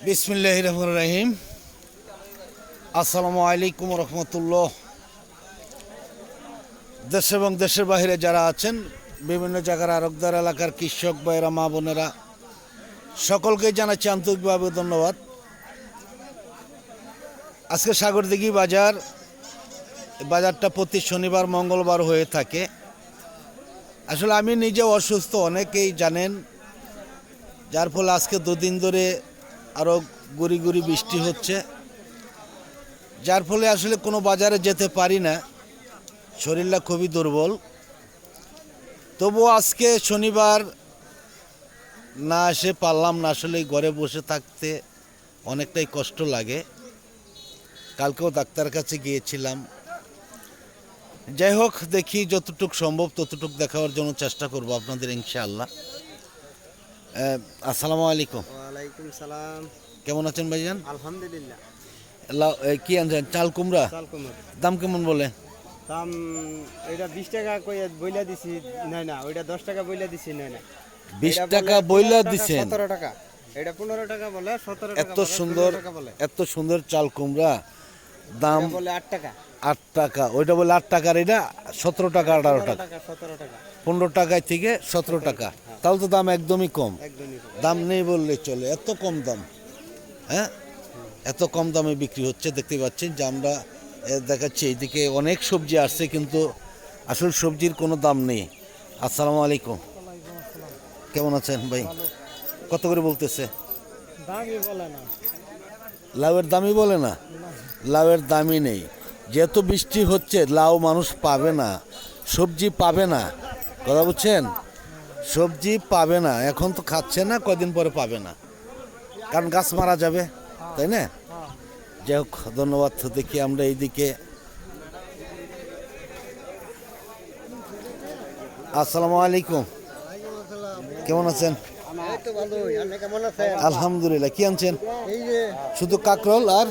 বিসমিল্লাহির রহমানির রহিম। আসসালামু আলাইকুম রহমতুল্লাহ। দেশ এবং দেশের বাইরে যারা আছেন, বিভিন্ন জায়গার আরবদার এলাকার কৃষক ভাইয়েরা, মা বোনেরা, সকলকে জানাচ্ছি আন্তরিকভাবে ধন্যবাদ। আজকে সাগরদিঘি বাজারটা প্রতি শনিবার মঙ্গলবার হয়ে থাকে। আসলে আমি নিজে অসুস্থ, অনেকেই জানেন, যার ফলে আজকে দুদিন ধরে আরও গুড়ি গুড়ি বৃষ্টি হচ্ছে, যার ফলে আসলে কোনো বাজারে যেতে পারি না, শরীরটা খুবই দুর্বল। তবুও আজকে শনিবার না এসে পারলাম না, আসলে ঘরে বসে থাকতে অনেকটাই কষ্ট লাগে। কালকেও ডাক্তারের কাছে গিয়েছিলাম। যাই হোক, দেখি যতটুকু সম্ভব ততটুকু দেখাবার জন্য চেষ্টা করব আপনাদের, ইনশাআল্লাহ। আসসালামু আলাইকুম। ওয়ালাইকুম সালাম। কেমন আছেন ভাইজান? আলহামদুলিল্লাহ। কি আনছেন? চাল কুমড়া। চাল কুমড়া দাম কেমন বলে? দাম এটা 20 টাকা কইয়া বইলা দিছি, নাই না, ওইটা 10 টাকা বইলা দিছি, নাই না, 20 টাকা বইলা দিছেন? 17 টাকা। এটা 15 টাকা বলে, 17 টাকা এত সুন্দর, এত সুন্দর চাল কুমড়া, দাম বলে 8 টাকা। 8 টাকা, ওইটা বলে 8 টাকার, এটা 17 টাকা, 18 টাকা, 17 টাকা, 15 টাকায় থেকে 17 টাকা। তাহলে তো দাম একদমই কম। একদমই কম। দাম নেই বললে চলে, এত কম দাম। হ্যাঁ, এত কম দামে বিক্রি হচ্ছে। দেখতে পাচ্ছেন যে আমরা দেখাচ্ছি এইদিকে অনেক সবজি আসছে, কিন্তু আসলে সবজির কোনো দাম নেই। আসসালামু আলাইকুম। কেমন আছেন ভাই? কত করে বলতেছে? দামই বলে না। লাউয়ের দামই বলে না? লাউয়ের দামই নেই। যেহেতু বৃষ্টি হচ্ছে, লাউ মানুষ পাবে না, সবজি পাবে না। কথা বুঝছেন? সবজি পাবে না, এখন তো খাচ্ছে না, কদিন পরে পাবে না, কারণ গাছ মারা যাবে, তাই না? যাই হোক, ধন্যবাদ। দেখি আমরা এইদিকে। আসসালামু আলাইকুম। কেমন আছেন? আলহামদুলিল্লাহ। কি আনছেন? শুধু কাকরোল আর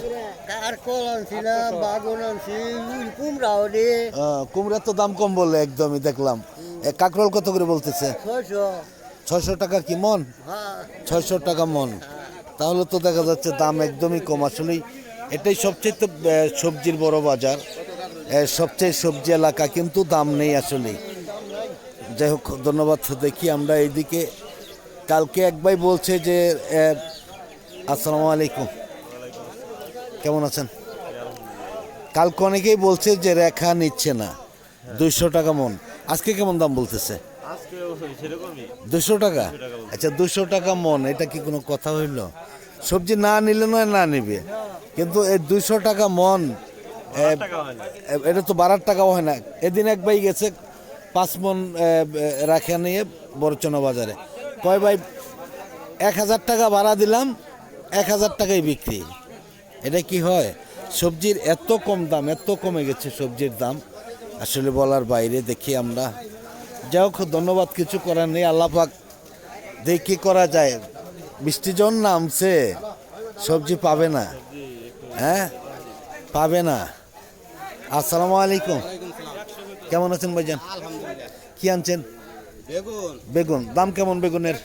কুমড়া তো দাম কম বললে, একদমই দেখলাম। কাকরোল কত করে বলতেছে? 600 টাকা কি মন? 600 টাকা মন। তাহলে তো দেখা যাচ্ছে দাম একদমই কম। আসলেই এটাই সবচেয়ে তো সবজির বড় বাজার, সবচেয়ে সবজি এলাকা, কিন্তু দাম নেই আসলেই। যাই হোক, ধন্যবাদ। দেখি আমরা এইদিকে। কালকে এক ভাই বলছে যে আসসালামু আলাইকুম, কেমন আছেন? কালকে অনেকেই বলছে যে রেখা নিচ্ছে না, 200 টাকা মন। আজকে কেমন দাম বলতেছে? 200 টাকা। আচ্ছা, 200 টাকা মন, এটা কি কোনো কথা হইল? সবজি না নিলে নয়, না নিবে, কিন্তু এই 200 টাকা মন, এটা তো 12 টাকাও হয় না। এদিন এক ভাই গেছে 5 মন রাখা নিয়ে বড়চনা বাজারে, কয় ভাই 1000 টাকা ভাড়া দিলাম, 1000 টাকায় বিক্রি। এটা কি হয়? সবজির এত কম দাম, এত কমে গেছে সবজির দাম, আসলে বলার বাইরে। দেখি আমরা। যাই হোক, ধন্যবাদ। কিছু করার নেই, আল্লাহ পাক দেখি কি করা যায়। বৃষ্টি যখন নামছে, সবজি পাবে না, হ্যাঁ পাবে না। আসসালামু আলাইকুম। কেমন আছেন ভাইজান? কি আনছেন? বেগুন। দাম কেমন বেগুনের?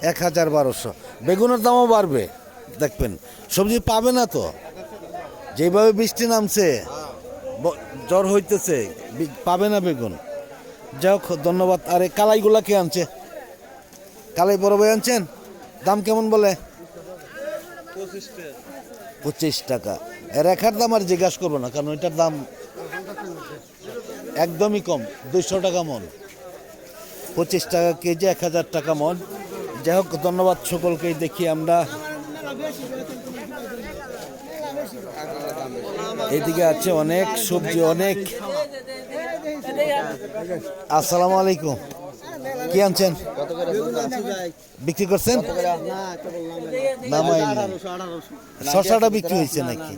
1012। বেগুনের দামও বাড়বে, দেখবেন। সবজি পাবে না তো, যেভাবে বৃষ্টি নামছে, জ্বর হইতেছে, পাবে না বেগুন। যাই হোক, ধন্যবাদ। আরে কালাইগুলা কে আনছে? কালাই বড় ভাই আনছেন? দাম কেমন বলে? 25 টাকা। রেখার দাম আর জিজ্ঞাসা করবো না, কারণ ওইটার দাম একদমই কম, 200 টাকা মন, 25 টাকা কেজি, 1000 টাকা মন। যাই হোক, ধন্যবাদ সকলকেই। দেখি আমরা এইদিকে আছে অনেক সবজি, অনেক। আসসালামু আলাইকুম। কি আনছেন? বিক্রি করছেন? শশাটা বিক্রি হয়েছে নাকি?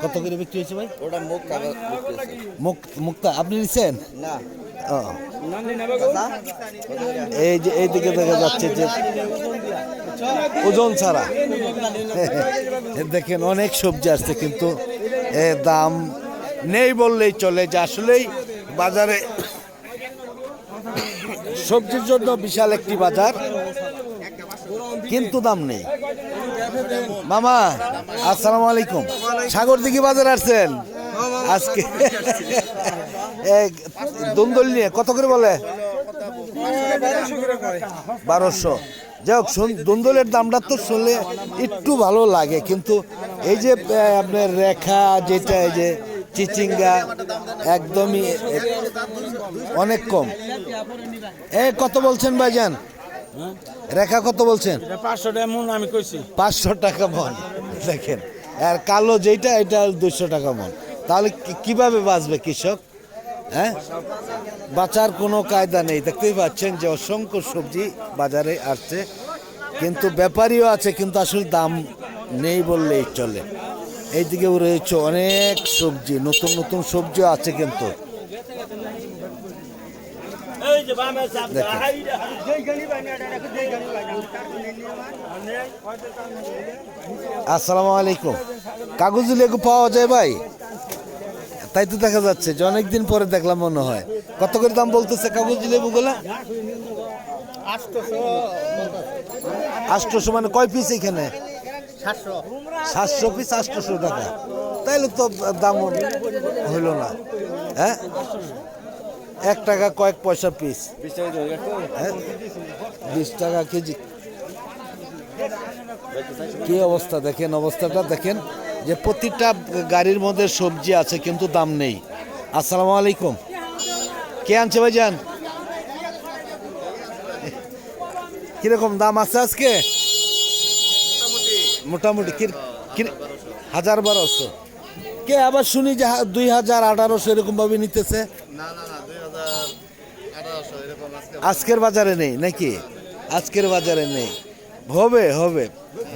কত করে বিক্রি হয়েছে ভাই? মুক্তা আপনি নিচ্ছেন? এই যে এইদিকে দেখা যাচ্ছে যে ওজন ছাড়া দেখেন অনেক সবজি আসছে, কিন্তু দাম নেই বললেই চলে। যে আসলেই বাজারে সবজির জন্য বিশাল একটি বাজার, কিন্তু দাম নেই। মামা আসসালামু আলাইকুম, সাগরদিঘি বাজার আসছেন আজকে? দুন্দল নিয়ে কত করে বলে? 1200। যাই হোক, দুন্দলের দামটা তো শুনলে একটু ভালো লাগে, কিন্তু এই যে আপনার রেখা যেটা, এই যে চিচিঙ্গা একদমই অনেক কম। কত বলছেন ভাইজান? রেখা কত বলছেন? 500 টাকা মন আমি কইছি। 500 টাকা মন। দেখেন, আর কালো যেটা এটা 200 টাকা মন। তাহলে কিভাবে বাঁচবে কৃষক? হ্যাঁ, বাঁচার কোনো কায়দা নেই। দেখতেই পাচ্ছেন যে অসংখ্য সবজি বাজারে আসছে, কিন্তু ব্যাপারীও আছে, কিন্তু আসলে দাম নেই বললেই চলে। এইদিকেও রয়েছে অনেক সবজি, নতুন নতুন সবজিও আছে কিন্তু। আসসালামু আলাইকুম, কাগজি লেবু পাওয়া যায় ভাই? তাই তো দেখা যাচ্ছে যে অনেকদিন পরে দেখলাম মনে হয়। কত করে দাম বলতেছে কাগজি লেবুগুলা? 800। মানে কয় পিস এখানে? 700 পিস, 800 টাকা। তাইলে তো দাম হইল না। হ্যাঁ, 1 টাকা কয়েক পয়সা পিস। 20 টাকা কেজি। কি অবস্থা দেখেন, অবস্থাটা দেখেন যে প্রতিটা গাড়ির মধ্যে সবজি আছে কিন্তু দাম নেই। আসসালামু আলাইকুম, কে আনছে ভাইজান? কিরকম দাম আছে আজকে? মোটামুটি 1000-1200। কে আবার শুনি যে 2000-1800 এরকম ভাবে নিতেছে। আজকের বাজারে নেই নাকি? আজকের বাজারে নেই। হবে হবে,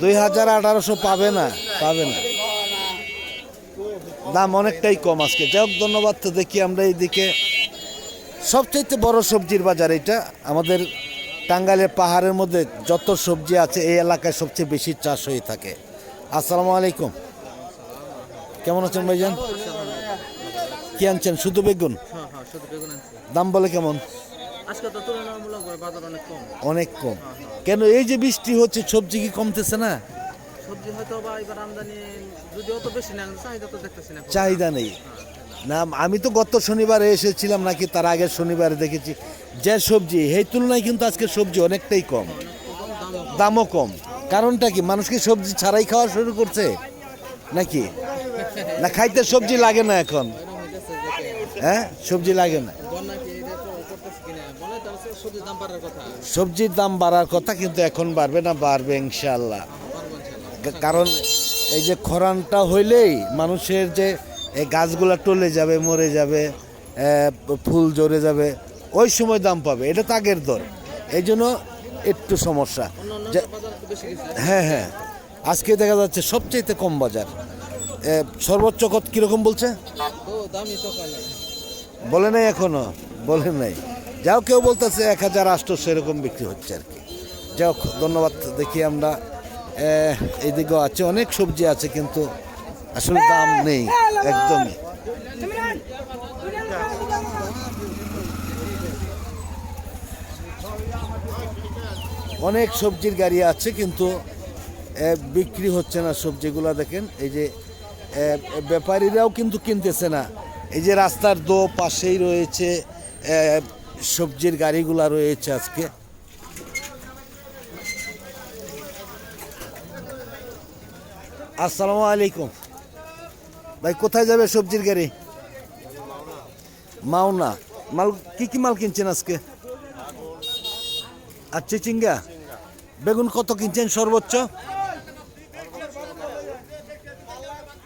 2000-1800 পাবে না, পাবে না। দাম অনেকটাই কম আজকে। যাই হোক, ধন্যবাদ। তো দেখি আমরা এইদিকে সবচাইতে বড় সবজির বাজার এটা। আমাদের টাঙ্গাইলের পাহাড়ের মধ্যে যত সবজি আছে এই এলাকায় সবচেয়ে বেশি চাষ হয়ে থাকে। আসসালামু আলাইকুম, কেমন আছেন ভাইজান? কি আনছেন? শুধু বেগুন? দাম বলে কেমন? অনেক কম। কেন? এই যে বৃষ্টি হচ্ছে, সবজি কি কমতেছে না? চাহিদা নেই না। আমি তো গত শনিবারে এসেছিলাম, নাকি তার আগের শনিবারে দেখেছি যে সবজি এই তুলনায় কিন্তু আজকে সবজি অনেকটাই কম, দামও কম। কারণটা কি? মানুষ কি সবজি ছাড়াই খাওয়া শুরু করছে নাকি? না খাইতে সবজি লাগে না এখন? হ্যাঁ, সবজি লাগে না। সবজির দাম বাড়ার কথা, কিন্তু এখন বাড়বে না? বাড়বে ইনশাআল্লাহ। কারণ এই যে খরানটা হইলেই মানুষের যে এই গাছগুলা টলে যাবে, মরে যাবে, ফুল ঝরে যাবে, ওই সময় দাম পাবে। এটা তো আগের দর, এই জন্য একটু সমস্যা। হ্যাঁ হ্যাঁ, আজকে দেখা যাচ্ছে সবচেয়ে কম বাজার। সর্বোচ্চ কত কিরকম বলছে? বলে নাই এখনো, বলে নাই। যাও, কেউ বলতেছে 1800 এরকম বিক্রি হচ্ছে আর কি। যাই হোক, ধন্যবাদ। দেখি আমরা এইদিকেও আছে অনেক সবজি আছে, কিন্তু আসলে দাম নেই একদমই। অনেক সবজির গাড়ি আছে, কিন্তু বিক্রি হচ্ছে না সবজিগুলো। দেখেন, এই যে ব্যাপারীরাও কিন্তু কিনতেছে না। এই যে রাস্তার দো পাশেই রয়েছে সবজির গাড়িগুলা রয়েছে আজকে। আসসালামু আলাইকুম ভাই, কোথায় যাবে সবজির গাড়ি? মাওনা। মাল কি কি মাল কিনছেন আজকে? আর চিচিঙ্গা, বেগুন কত কিনছেন সর্বোচ্চ?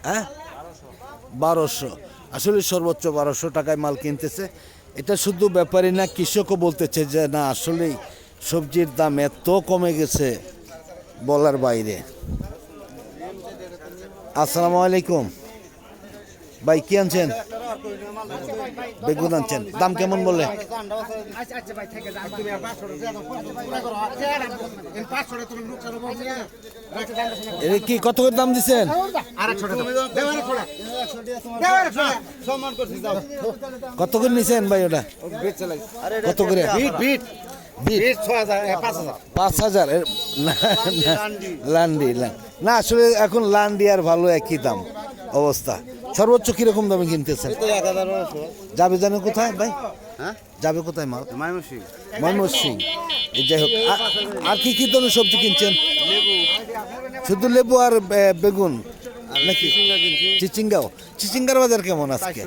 হ্যাঁ, 1200। আসলে সর্বোচ্চ 1200 টাকায় মাল কিনতেছে। এটা শুধু ব্যাপারী না, কৃষকও বলতেছে যে না, আসলেই সবজির দাম এত কমে গেছে বলার বাইরে। আসসালামু আলাইকুম ভাই, কি আনছেন? বেগুন আনছেন, দাম কেমন বলে? কি কত করে দাম দিচ্ছেন? কত করে নিছেন ভাই ওটা? কত করে? বিট 5,000 লান্ডি না আসলে এখন লান্ডি আর ভালো একই দাম অবস্থা। সর্বোচ্চ কিরকম দামে কিনতেছেন? যাবে জানেন কোথায় ভাই? যাবে কোথায় মাল? ময়মনসিং। যাই হোক, আর কি কি ধরনের সবজি কিনছেন? শুধু লেবু আর বেগুন নাকি? চিচিঙ্গার বাজার কেমন আজকে?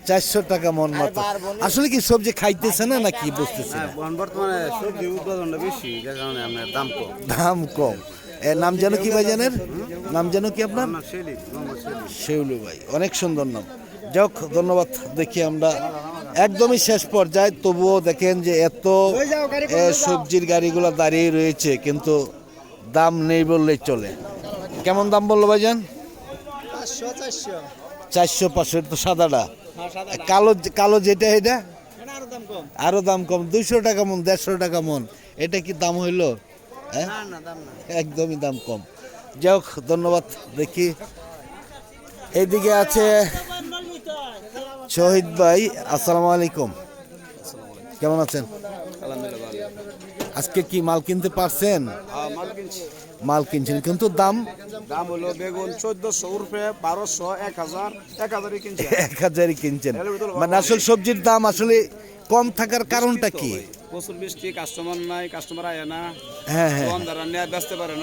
400 টাকা মন মাত্র। আসলে কি সবজি খাইতেছে না নাকি বুঝতেছি না। বর্তমানে সবজি উৎপাদনটা বেশি, যার কারণে আপনার দাম কম। নাম যেন কি ভাই জানেন? নাম যেন কি আপনার? শেউলি ভাই, অনেক সুন্দর নাম। যাক, ধন্যবাদ। দেখি আমরা একদমই শেষ পর্যায়ে, তবুও দেখেন যে এত সবজির গাড়িগুলো দাঁড়িয়ে রয়েছে কিন্তু দাম নেই বললেই চলে। কেমন দাম বললো ভাইজান? 400-500 তো সাদাটা। কালো যেটা এটা আরো দাম কম, 200 টাকা মন, 150 টাকা মন। এটা কি দাম হইলো? হ্যাঁ, একদমই দাম কম। যাই হোক, ধন্যবাদ। দেখি এইদিকে আছে শহীদ ভাই। আসসালামু আলাইকুম, কেমন আছেন? আজকে কি মাল কিনতে পারছেন? মাল কিনছেন কিন্তু দাম হলো বেগুন 1400 উরফে 1200 1000 কিনছি। 1000 কিনছেন, মানে আসলে সবজির দাম আসলে কম থাকার কারণটা কি? প্রচুর বৃষ্টি, কাস্টমার নাই, কাস্টমার আয় না। হ্যাঁ, দোকানদাররা নিয়ে বেচতে পারে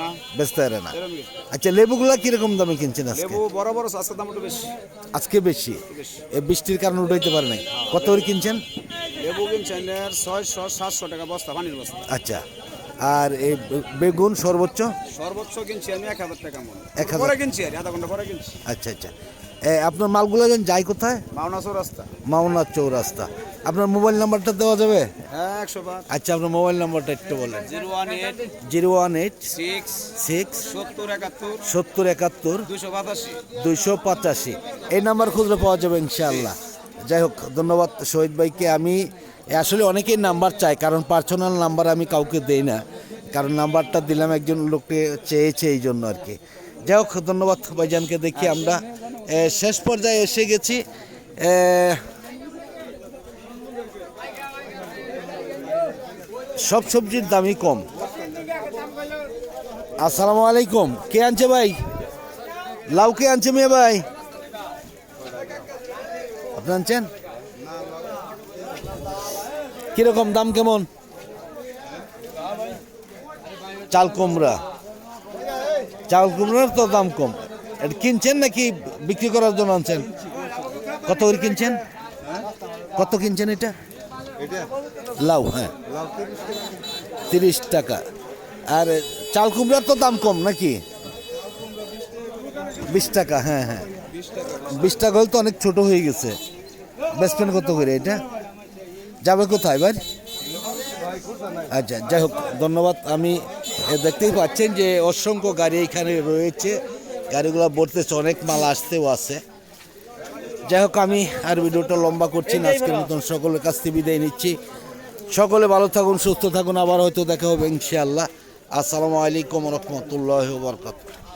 না। আচ্ছা, লেবুগুলা কিরকম দামে কিনছেন আজকে? লেবু বড় বড় আজকে দাম একটু বেশি। আজকে বেশি, এই বৃষ্টির কারণে উঠাইতে পারে নাই। কত করে কিনছেন? লেবু কিনছেন 600-700 টাকা বস্তা, পানির বস্তা। আচ্ছা, আর এই বেগুন সর্বোচ্চ কিনছি আমি 1000 টাকা মন। 1000 পরে কিনছি, আর আধা ঘন্টা পরে কিনছি। আচ্ছা, আপনার মালগুলো যেন যায় কোথায়? মাওনা চৌরাস্তা। আপনার মোবাইল নাম্বারটা দেওয়া যাবে? 105। আচ্ছা, আপনার মোবাইল নাম্বারটা একটু বলেন। 018-6 7071-285। এই নাম্বার খুঁজলে পাওয়া যাবে ইনশাআল্লাহ। যাই হোক, ধন্যবাদ শহীদ ভাইকে। আমি আসলে অনেকেই নাম্বার চাই, কারণ পার্সোনাল নাম্বার আমি কাউকে দেই না, কারণ নাম্বারটা দিলাম একজন লোককে চেয়েছে এই জন্য আর কি। যাই হোক, ধন্যবাদ ভাইজানকে। দেখি আমরা শেষ পর্যায়ে এসে গেছি। সব সবজির দামই কম। আসসালামু আলাইকুম, কে আনছে ভাই? লাউ কে আনছে মেয়ে ভাই? আপনি আনছেন? কিরকম দাম কেমন? চাল কুমড়ার তো দাম কম। এটা কিনছেন নাকি বিক্রি করার জন্য আনছেন? কত করে কিনছেন? কত কিনছেন এটা? লাউ, হ্যাঁ, 30 টাকা। আর চাল কুমড়ার তো দাম কম নাকি? 20 টাকা। হ্যাঁ, 20 টাকা হলে তো অনেক ছোট হয়ে গেছে। বেচবেন কত করে এটা? যাবে কোথায় ভাই? আচ্ছা, যাই হোক, ধন্যবাদ। আমি দেখতেই পাচ্ছেন যে অসংখ্য গাড়ি এখানে রয়েছে, গাড়িগুলো ভরতেছে, অনেক মাল আসতেও আছে। যাই হোক, আমি আর ভিডিওটা লম্বা করছি না। আজকের মতন সকলের কাছ থেকে বিদায় নিচ্ছি। সকলে ভালো থাকুন, সুস্থ থাকুন, আবার হয়তো দেখা হবে ইনশাআল্লাহ। আসসালামু আলাইকুম রহমতুল্লাহ বারাকাতুহু।